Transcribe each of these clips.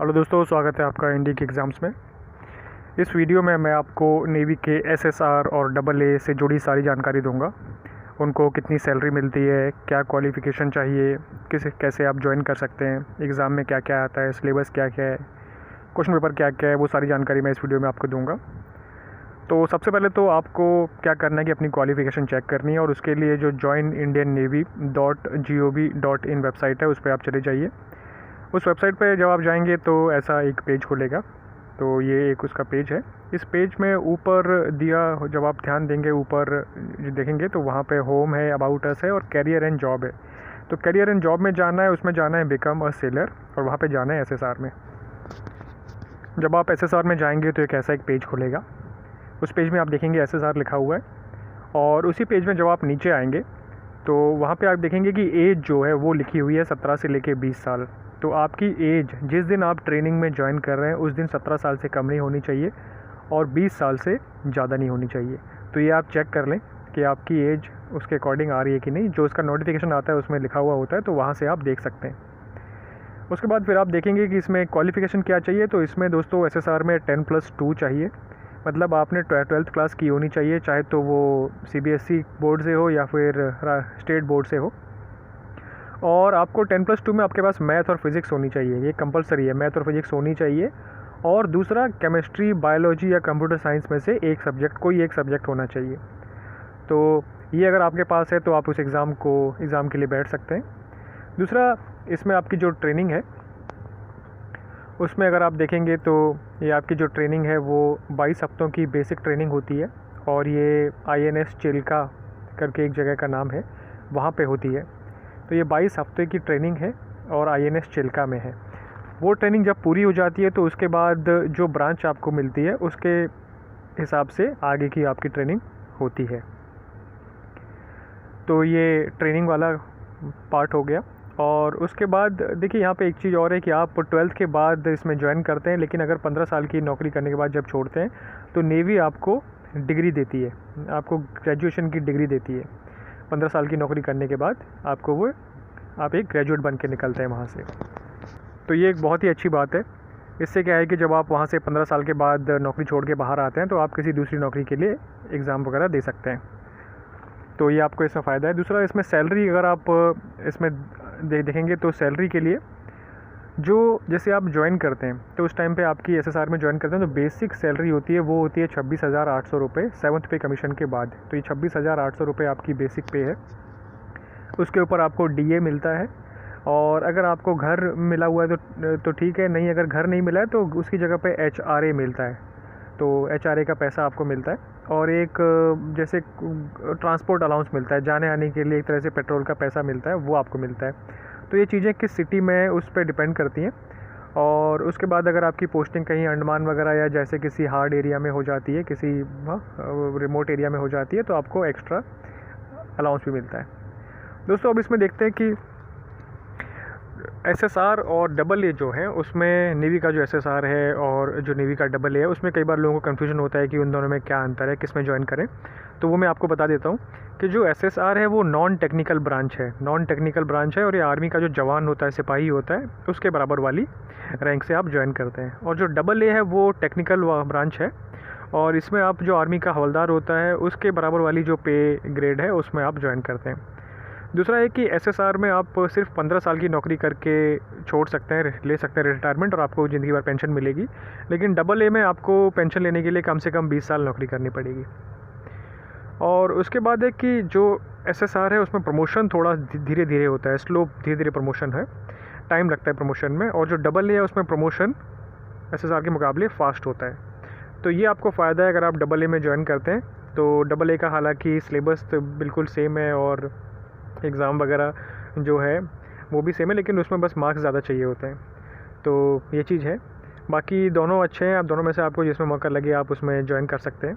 Hello दोस्तों, स्वागत है आपका इंडी के एग्ज़ाम्स में। इस वीडियो में मैं आपको नेवी के एसएसआर और डबल ए से जुड़ी सारी जानकारी दूंगा। उनको कितनी सैलरी मिलती है, क्या क्वालिफ़िकेशन चाहिए, कैसे आप ज्वाइन कर सकते हैं, एग्ज़ाम में क्या क्या आता है, सिलेबस क्या क्या है, क्वेश्चन पेपर क्या क्या है, वो सारी जानकारी मैं इस वीडियो में आपको दूंगा। तो सबसे पहले तो आपको क्या करना है कि अपनी क्वालिफ़िकेशन चेक करनी है, और उसके लिए जो joinindiannavy.gov.in वेबसाइट है उस पर आप चले जाइए। उस वेबसाइट पे जब आप जाएंगे तो ऐसा एक पेज खुलेगा। तो ये एक उसका पेज है। इस पेज में ऊपर दिया, जब आप ध्यान देंगे ऊपर देखेंगे तो वहाँ पे होम है, अबाउट अस है और कैरियर एंड जॉब है। तो कैरियर एंड जॉब में जाना है, उसमें जाना है बिकम अ सेलर, और वहाँ पे जाना है एसएसआर में। जब आप एसएसआर में जाएंगे तो एक ऐसा एक पेज खुलेगा। उस पेज में आप देखेंगे एसएसआर लिखा हुआ है, और उसी पेज में जब आप नीचे आएंगे तो वहाँ पे आप देखेंगे कि एज जो है वो लिखी हुई है 17 से लेके 20 साल। तो आपकी एज जिस दिन आप ट्रेनिंग में ज्वाइन कर रहे हैं उस दिन 17 साल से कम नहीं होनी चाहिए और 20 साल से ज़्यादा नहीं होनी चाहिए। तो ये आप चेक कर लें कि आपकी एज उसके अकॉर्डिंग आ रही है कि नहीं। जो उसका नोटिफिकेशन आता है उसमें लिखा हुआ होता है, तो वहाँ से आप देख सकते हैं। उसके बाद फिर आप देखेंगे कि इसमें क्वालिफ़िकेशन क्या चाहिए। तो इसमें दोस्तों एसएसआर में 10+2 चाहिए, मतलब आपने 12th क्लास की होनी चाहिए, चाहे तो वो सीबीएसई बोर्ड से हो या फिर स्टेट बोर्ड से हो। और आपको 10+2 में आपके पास मैथ और फिज़िक्स होनी चाहिए, ये कंपलसरी है, मैथ और फिज़िक्स होनी चाहिए। और दूसरा केमिस्ट्री, बायोलॉजी या कंप्यूटर साइंस में से एक सब्जेक्ट, कोई एक सब्जेक्ट होना चाहिए। तो ये अगर आपके पास है तो आप उस एग्ज़ाम के लिए बैठ सकते हैं। दूसरा, इसमें आपकी जो ट्रेनिंग है उसमें अगर आप देखेंगे तो ये आपकी जो ट्रेनिंग है वो 22 हफ्तों की बेसिक ट्रेनिंग होती है, और ये INS चिल्का करके एक जगह का नाम है, वहाँ पे होती है। तो ये 22 हफ्ते की ट्रेनिंग है और INS चिल्का में है। वो ट्रेनिंग जब पूरी हो जाती है तो उसके बाद जो ब्रांच आपको मिलती है उसके हिसाब से आगे की आपकी ट्रेनिंग होती है। तो ये ट्रेनिंग वाला पार्ट हो गया। और उसके बाद देखिए यहाँ पे एक चीज़ और है कि आप 12th के बाद इसमें ज्वाइन करते हैं, लेकिन अगर 15 साल की नौकरी करने के बाद जब छोड़ते हैं तो नेवी आपको डिग्री देती है, आपको ग्रेजुएशन की डिग्री देती है। 15 साल की नौकरी करने के बाद आपको वो, आप एक ग्रेजुएट बन के निकलते हैं वहाँ से। तो ये एक बहुत ही अच्छी बात है। इससे क्या है कि जब आप वहाँ से 15 साल के बाद नौकरी छोड़ के बाहर आते हैं तो आप किसी दूसरी नौकरी के लिए एग्ज़ाम वगैरह दे सकते हैं। तो ये आपको इसमें फ़ायदा है। दूसरा, इसमें सैलरी अगर आप इसमें देखेंगे तो सैलरी के लिए जो, जैसे आप ज्वाइन करते हैं तो उस टाइम पे आपकी एसएसआर में ज्वाइन करते हैं तो बेसिक सैलरी होती है, वो होती है 26,800 रुपये 7th पे कमीशन के बाद। तो ये 26,800 रुपये आपकी बेसिक पे है। उसके ऊपर आपको डीए मिलता है, और अगर आपको घर मिला हुआ है तो ठीक है, नहीं अगर घर नहीं मिला है तो उसकी जगह पे एचआरए मिलता है। तो एचआरए का पैसा आपको मिलता है, और एक जैसे ट्रांसपोर्ट अलाउंस मिलता है, जाने आने के लिए एक तरह से पेट्रोल का पैसा मिलता है, वो आपको मिलता है। तो ये चीज़ें किस सिटी में उस पर डिपेंड करती हैं। और उसके बाद अगर आपकी पोस्टिंग कहीं अंडमान वगैरह या जैसे किसी हार्ड एरिया में हो जाती है, किसी रिमोट एरिया में हो जाती है, तो आपको एक्स्ट्रा अलाउंस भी मिलता है। दोस्तों अब इसमें देखते हैं कि एसएसआर और डबल ए जो है उसमें नेवी का जो एसएसआर है और जो नेवी का डबल ए है उसमें कई बार लोगों को कन्फ्यूजन होता है कि उन दोनों में क्या अंतर है, किस में ज्वाइन करें। तो वो मैं आपको बता देता हूँ कि जो एसएसआर है वो नॉन टेक्निकल ब्रांच है, और ये आर्मी का जो जवान होता है, सिपाही होता है, उसके बराबर वाली रैंक से आप ज्वाइन करते हैं। और जो डबल ए है वो टेक्निकल ब्रांच है, और इसमें आप जो आर्मी का हवलदार होता है उसके बराबर वाली जो पे ग्रेड है उसमें आप ज्वाइन करते हैं। दूसरा है कि एसएसआर में आप सिर्फ 15 साल की नौकरी करके छोड़ सकते हैं, ले सकते हैं रिटायरमेंट, और आपको ज़िंदगी भर पेंशन मिलेगी। लेकिन डबल ए में आपको पेंशन लेने के लिए कम से कम 20 साल नौकरी करनी पड़ेगी। और उसके बाद है कि जो एसएसआर है उसमें प्रमोशन थोड़ा धीरे धीरे होता है, स्लो धीरे धीरे प्रमोशन है, टाइम लगता है प्रमोशन में। और जो डबल ए है उसमें प्रमोशन एसएसआर के मुकाबले फ़ास्ट होता है। तो ये आपको फ़ायदा है अगर आप डबल ए में ज्वाइन करते हैं। तो डबल ए का हालांकि सिलेबस तो बिल्कुल सेम है और एग्ज़ाम वगैरह जो है वो भी सेम है, लेकिन उसमें बस मार्क्स ज़्यादा चाहिए होते हैं। तो ये चीज़ है। बाकी दोनों अच्छे हैं, आप दोनों में से आपको जिसमें मौका लगे आप उसमें ज्वाइन कर सकते हैं।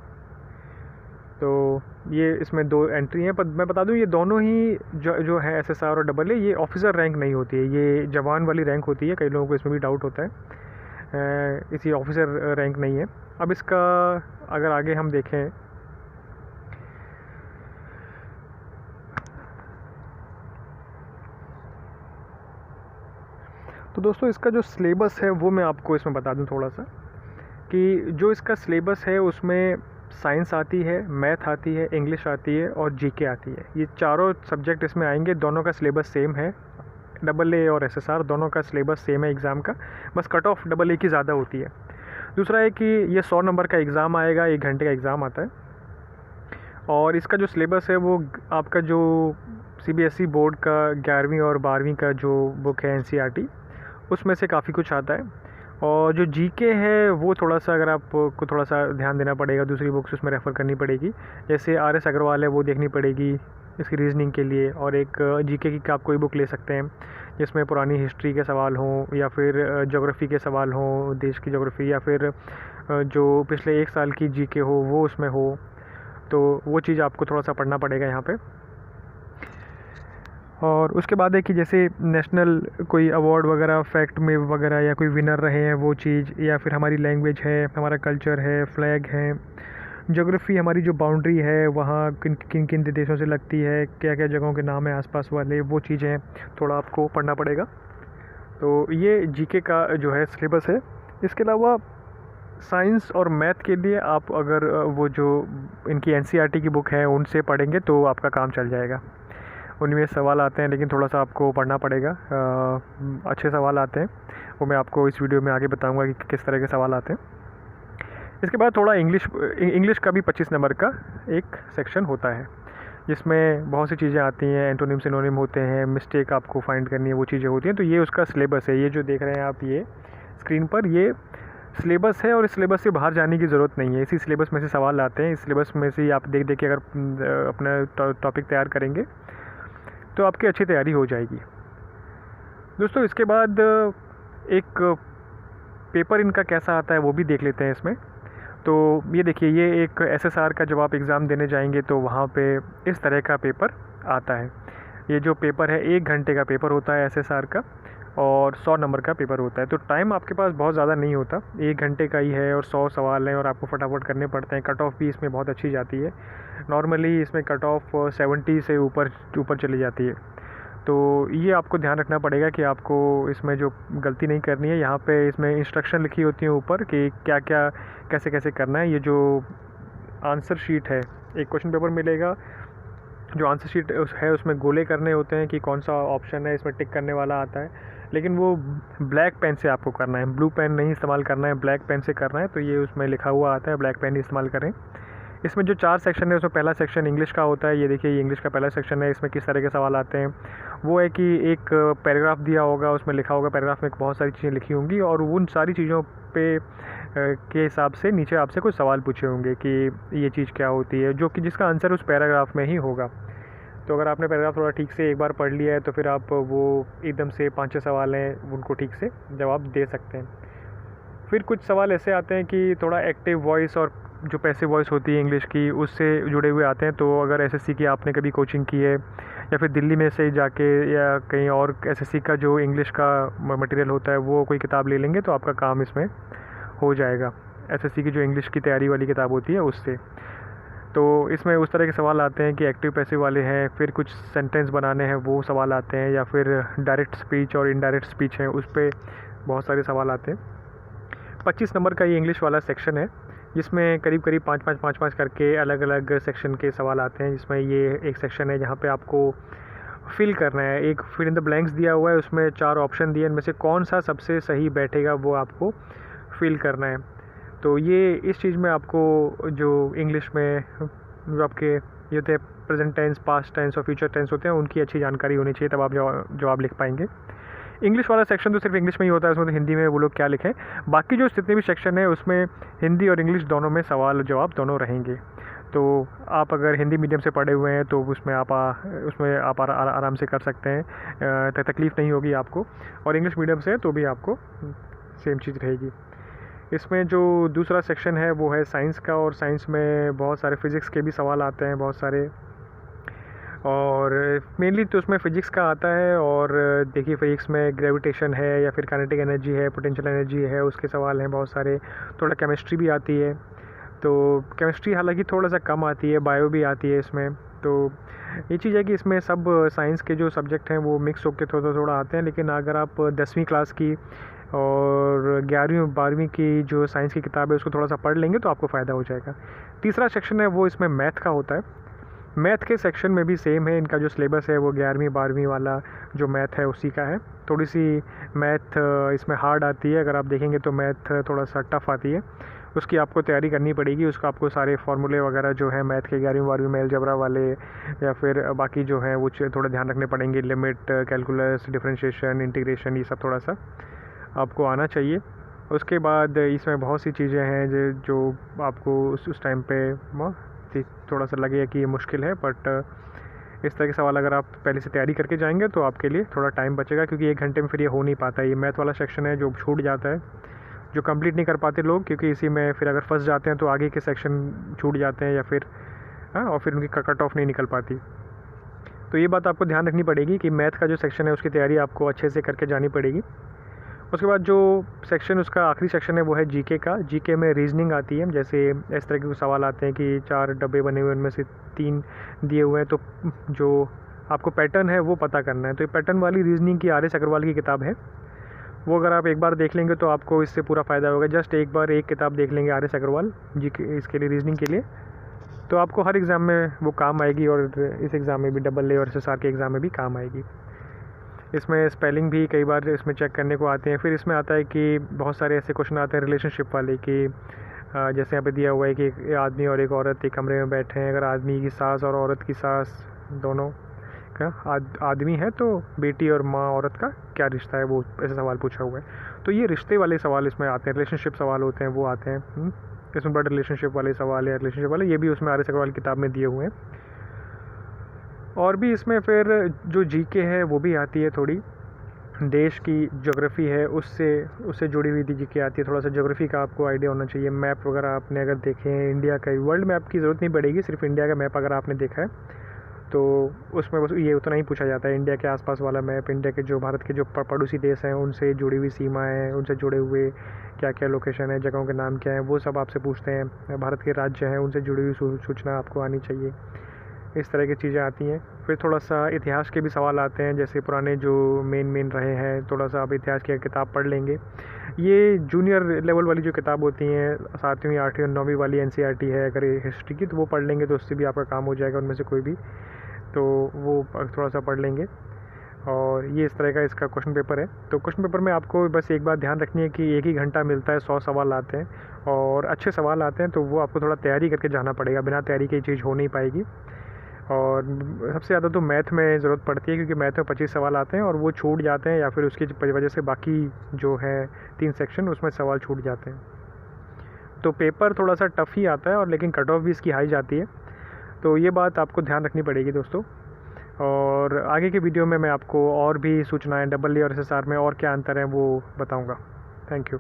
तो ये इसमें 2 एंट्री हैं, पर मैं बता दूं ये दोनों ही जो है एसएसआर और डबल ए, ये ऑफिसर रैंक नहीं होती है, ये जवान वाली रैंक होती है। कई लोगों को इसमें भी डाउट होता है, इसी ऑफिसर रैंक नहीं है। अब इसका अगर आगे हम देखें तो दोस्तों इसका जो सिलेबस है वो मैं आपको इसमें बता दूं थोड़ा सा, कि जो इसका सिलेबस है उसमें साइंस आती है, मैथ आती है, इंग्लिश आती है और जीके आती है। ये चारों सब्जेक्ट इसमें आएंगे। दोनों का सिलेबस सेम है, AA और SSR दोनों का सिलेबस सेम है एग्ज़ाम का, बस कट ऑफ AA की ज़्यादा होती है। दूसरा है कि ये 100 नंबर का एग्ज़ाम आएगा, 1 घंटे का एग्ज़ाम आता है। और इसका जो सिलेबस है वो आपका जो CBSE बोर्ड का 11वीं और 12वीं का जो बुक है NCERT, उसमें से काफ़ी कुछ आता है। और जो जीके है वो थोड़ा सा, अगर आपको थोड़ा सा ध्यान देना पड़ेगा, दूसरी बुक्स उसमें रेफ़र करनी पड़ेगी। जैसे RS अग्रवाल है वो देखनी पड़ेगी इसकी रीजनिंग के लिए। और एक जीके की आप कोई बुक ले सकते हैं जिसमें पुरानी हिस्ट्री के सवाल हों, या फिर ज्योग्राफ़ी के सवाल हों, देश की ज्योग्राफ़ी, या फिर जो पिछले 1 साल की जीके हो वो उसमें हो। तो वो चीज़ आपको थोड़ा सा पढ़ना पड़ेगा यहाँ पे। और उसके बाद है कि जैसे नेशनल कोई अवार्ड वगैरह, फैक्ट में वगैरह, या कोई विनर रहे हैं वो चीज़, या फिर हमारी लैंग्वेज है, हमारा कल्चर है, फ्लैग है, ज्योग्राफ़ी, हमारी जो बाउंड्री है वहाँ किन किन किन देशों से लगती है, क्या क्या जगहों के नाम है आसपास वाले, वो चीज़ें थोड़ा आपको पढ़ना पड़ेगा। तो ये जीके का जो है सिलेबस है। इसके अलावा साइंस और मैथ के लिए आप अगर वो जो इनकी NCERT की बुक है उनसे पढ़ेंगे तो आपका काम चल जाएगा। उनमें सवाल आते हैं लेकिन थोड़ा सा आपको पढ़ना पड़ेगा, अच्छे सवाल आते हैं, वो मैं आपको इस वीडियो में आगे बताऊंगा कि किस तरह के सवाल आते हैं। इसके बाद थोड़ा इंग्लिश का भी 25 नंबर का एक सेक्शन होता है, जिसमें बहुत सी चीज़ें आती हैं, एंटोनिम सिनोनिम होते हैं, मिस्टेक आपको फाइंड करनी है, वो चीज़ें होती हैं। तो ये उसका सिलेबस है। ये जो देख रहे हैं आप ये स्क्रीन पर, ये सिलेबस है और इस सिलेबस से बाहर जाने की ज़रूरत नहीं है। इसी सिलेबस में से सवाल आते हैं। इस सिलेबस में से आप देख देख के अगर अपना टॉपिक तैयार करेंगे तो आपकी अच्छी तैयारी हो जाएगी। दोस्तों इसके बाद एक पेपर इनका कैसा आता है वो भी देख लेते हैं इसमें। तो ये देखिए, ये एक SSR का जब आप एग्ज़ाम देने जाएंगे तो वहाँ पे इस तरह का पेपर आता है। ये जो पेपर है 1 घंटे का पेपर होता है SSR का, और 100 नंबर का पेपर होता है। तो टाइम आपके पास बहुत ज़्यादा नहीं होता, 1 घंटे का ही है और 100 सवाल हैं और आपको फटाफट करने पड़ते हैं। कट ऑफ भी इसमें बहुत अच्छी जाती है। नॉर्मली इसमें कट ऑफ 70 से ऊपर चली जाती है। तो ये आपको ध्यान रखना पड़ेगा कि आपको इसमें जो गलती नहीं करनी है। यहाँ पे इसमें इंस्ट्रक्शन लिखी होती हैं ऊपर कि क्या क्या कैसे कैसे करना है। ये जो आंसर शीट है, एक क्वेश्चन पेपर मिलेगा, जो आंसर शीट है उसमें गोले करने होते हैं कि कौन सा ऑप्शन है इसमें टिक करने वाला आता है, लेकिन वो ब्लैक पेन से आपको करना है, ब्लू पेन नहीं इस्तेमाल करना है, ब्लैक पेन से करना है। तो ये उसमें लिखा हुआ आता है, ब्लैक पेन ही इस्तेमाल करें। इसमें जो 4 सेक्शन है उसमें पहला सेक्शन इंग्लिश का होता है। ये देखिए, ये इंग्लिश का पहला सेक्शन है। इसमें किस तरह के सवाल आते हैं वो है कि एक पैराग्राफ दिया होगा, उसमें लिखा होगा, पैराग्राफ में बहुत सारी चीज़ें लिखी होंगी और उन सारी चीज़ों पे के हिसाब से नीचे आपसे कुछ सवाल पूछे होंगे कि ये चीज़ क्या होती है, जो कि जिसका आंसर उस पैराग्राफ में ही होगा। तो अगर आपने पैराग्राफ थोड़ा ठीक से एक बार पढ़ लिया है तो फिर आप वो एकदम से 5-6 सवाल हैं उनको ठीक से जवाब दे सकते हैं। फिर कुछ सवाल ऐसे आते हैं कि थोड़ा एक्टिव वॉइस और जो पैसिव वॉइस होती है इंग्लिश की, उससे जुड़े हुए आते हैं। तो अगर SSC की आपने कभी कोचिंग की है या फिर दिल्ली में से जाके या कहीं और SSC का जो इंग्लिश का मटेरियल होता है वो कोई किताब ले लेंगे तो आपका काम इसमें हो जाएगा। SSC की जो इंग्लिश की तैयारी वाली किताब होती है उससे। तो इसमें उस तरह के सवाल आते हैं कि एक्टिव पैसिव वाले हैं, फिर कुछ सेंटेंस बनाने हैं वो सवाल आते हैं, या फिर डायरेक्ट स्पीच और इनडायरेक्ट स्पीच है उस पर बहुत सारे सवाल आते हैं। 25 नंबर का ये इंग्लिश वाला सेक्शन है, जिसमें करीब 5-5 करके अलग अलग सेक्शन के सवाल आते हैं। जिसमें ये एक सेक्शन है जहाँ पे आपको फिल करना है, एक फिल इन द ब्लैंक्स दिया हुआ है, उसमें 4 ऑप्शन दिए, इनमें से कौन सा सबसे सही बैठेगा वो आपको फिल करना है। तो ये इस चीज़ में आपको जो इंग्लिश में जो आपके ये होते हैं प्रेजेंट टेंस, पास्ट टेंस और फ्यूचर टेंस होते हैं, उनकी अच्छी जानकारी होनी चाहिए, तब आप जवाब लिख पाएंगे। इंग्लिश वाला सेक्शन तो सिर्फ इंग्लिश में ही होता है, उसमें तो हिंदी में वो लोग क्या लिखें। बाकी जो जितने भी सेक्शन है उसमें हिंदी और इंग्लिश दोनों में सवाल जवाब दोनों रहेंगे। तो आप अगर हिंदी मीडियम से पढ़े हुए हैं तो उसमें आप आराम से कर सकते हैं, तकलीफ़ नहीं होगी आपको। और इंग्लिश मीडियम से तो भी आपको सेम चीज़ रहेगी। इसमें जो दूसरा सेक्शन है वो है साइंस का, और साइंस में बहुत सारे फिज़िक्स के भी सवाल आते हैं बहुत सारे, और मेनली तो उसमें फ़िज़िक्स का आता है। और देखिए, फ़िज़िक्स में ग्रेविटेशन है या फिर काइनेटिक एनर्जी है, पोटेंशियल एनर्जी है, उसके सवाल हैं बहुत सारे। थोड़ा केमिस्ट्री भी आती है, तो केमिस्ट्री हालांकि थोड़ा सा कम आती है, बायो भी आती है इसमें। तो ये चीज़ है कि इसमें सब साइंस के जो सब्जेक्ट हैं वो मिक्स होकर थोड़ा थोड़ा आते हैं, लेकिन अगर आप 10वीं क्लास की और 11वीं 12वीं की जो साइंस की किताब है उसको थोड़ा सा पढ़ लेंगे तो आपको फ़ायदा हो जाएगा। तीसरा सेक्शन है वो इसमें मैथ का होता है। मैथ के सेक्शन में भी सेम है, इनका जो सिलेबस है वो 11वीं 12वीं वाला जो मैथ है उसी का है। थोड़ी सी मैथ इसमें हार्ड आती है, अगर आप देखेंगे तो मैथ थोड़ा सा टफ़ आती है, उसकी आपको तैयारी करनी पड़ेगी। उसका आपको सारे फार्मूले वगैरह जो है मैथ के 11वीं 12वीं में अलजेब्रा वाले या फिर बाकी जो हैं वो थोड़ा ध्यान रखने पड़ेंगे। लिमिट, कैलकुलस, डिफरेंशिएशन, इंटीग्रेशन, ये सब थोड़ा सा आपको आना चाहिए। उसके बाद इसमें बहुत सी चीज़ें हैं जो आपको उस टाइम पे थोड़ा सा लगेगा कि ये मुश्किल है, बट इस तरह के सवाल अगर आप पहले से तैयारी करके जाएंगे तो आपके लिए थोड़ा टाइम बचेगा, क्योंकि 1 घंटे में फिर ये हो नहीं पाता। ये मैथ वाला सेक्शन है जो छूट जाता है, जो कंप्लीट नहीं कर पाते लोग, क्योंकि इसी में फिर अगर फंस जाते हैं तो आगे के सेक्शन छूट जाते हैं या फिर और फिर उनकी कट ऑफ नहीं निकल पाती। तो ये बात आपको ध्यान रखनी पड़ेगी कि मैथ का जो सेक्शन है उसकी तैयारी आपको अच्छे से करके जानी पड़ेगी। उसके बाद जो सेक्शन उसका आखिरी सेक्शन है वो है जीके का। जीके में रीजनिंग आती है, जैसे इस तरह के सवाल आते हैं कि 4 डब्बे बने हुए उनमें से 3 दिए हुए हैं, तो जो आपको पैटर्न है वो पता करना है। तो ये पैटर्न वाली रीजनिंग की RS अग्रवाल की किताब है, वो अगर आप एक बार देख लेंगे तो आपको इससे पूरा फ़ायदा होगा। जस्ट एक बार एक किताब देख लेंगे RS अग्रवाल जीके इसके लिए, रीजनिंग के लिए, तो आपको हर एग्ज़ाम में वो काम आएगी और इस एग्ज़ाम में भी AA और SSR के एग्ज़ाम में भी काम आएगी। इसमें स्पेलिंग भी कई बार इसमें चेक करने को आते हैं। फिर इसमें आता है कि बहुत सारे ऐसे क्वेश्चन आते हैं रिलेशनशिप वाले कि जैसे यहाँ पे दिया हुआ है कि एक आदमी और एक औरत एक कमरे में बैठे हैं, अगर आदमी की सास और औरत की सास दोनों का आदमी है तो बेटी और माँ औरत का क्या रिश्ता है, वो ऐसा सवाल पूछा हुआ है। तो ये रिश्ते वाले सवाल इसमें आते हैं, रिलेशनशिप सवाल होते हैं वो आते हैं। इसमें बड़ा रिलेशनशिप वाले सवाल है, रिलेशनशिप वाले ये भी उसमें RS अग्रवाल किताब में दिए हुए हैं। और भी इसमें फिर जो जीके है वो भी आती है, थोड़ी देश की ज्योग्राफी है उससे जुड़ी हुई जीके आती है। थोड़ा सा ज्योग्राफी का आपको आइडिया होना चाहिए। मैप वगैरह आपने अगर देखे हैं इंडिया का, वर्ल्ड मैप की ज़रूरत नहीं पड़ेगी, सिर्फ इंडिया का मैप अगर आपने देखा है तो उसमें बस ये उतना ही पूछा जाता है। इंडिया के आसपास वाला मैप, इंडिया के जो भारत के जो पड़ोसी देश हैं उनसे जुड़ी हुई सीमाएँ हैं, उनसे जुड़े हुए क्या क्या लोकेशन है, जगहों के नाम क्या हैं, वो सब आपसे पूछते हैं। भारत के राज्य हैं उनसे जुड़ी हुई सूचना आपको आनी चाहिए। इस तरह की चीज़ें आती हैं। फिर थोड़ा सा इतिहास के भी सवाल आते हैं, जैसे पुराने जो मेन रहे हैं, थोड़ा सा आप इतिहास की किताब पढ़ लेंगे। ये जूनियर लेवल वाली जो किताब होती हैं 7वीं 8वीं और 9वीं वाली NCERT है, अगर हिस्ट्री की, तो वो पढ़ लेंगे तो उससे भी आपका काम हो जाएगा उनमें से कोई भी, तो वो थोड़ा सा पढ़ लेंगे। और ये इस तरह का इसका क्वेश्चन पेपर है। तो क्वेश्चन पेपर में आपको बस एक बात ध्यान रखनी है कि 1 ही घंटा मिलता है, 100 सवाल आते हैं और अच्छे सवाल आते हैं, तो वो आपको थोड़ा तैयारी करके जाना पड़ेगा, बिना तैयारी की चीज़ हो नहीं पाएगी। और सबसे ज़्यादा तो मैथ में ज़रूरत पड़ती है, क्योंकि मैथ में 25 सवाल आते हैं और वो छूट जाते हैं या फिर उसकी वजह से बाकी जो है 3 सेक्शन उसमें सवाल छूट जाते हैं। तो पेपर थोड़ा सा टफ़ ही आता है, और लेकिन कट ऑफ भी इसकी हाई जाती है, तो ये बात आपको ध्यान रखनी पड़ेगी दोस्तों। और आगे के वीडियो में मैं आपको और भी सूचनाएं AA और SSR में और क्या अंतर है वो बताऊँगा। Thank you.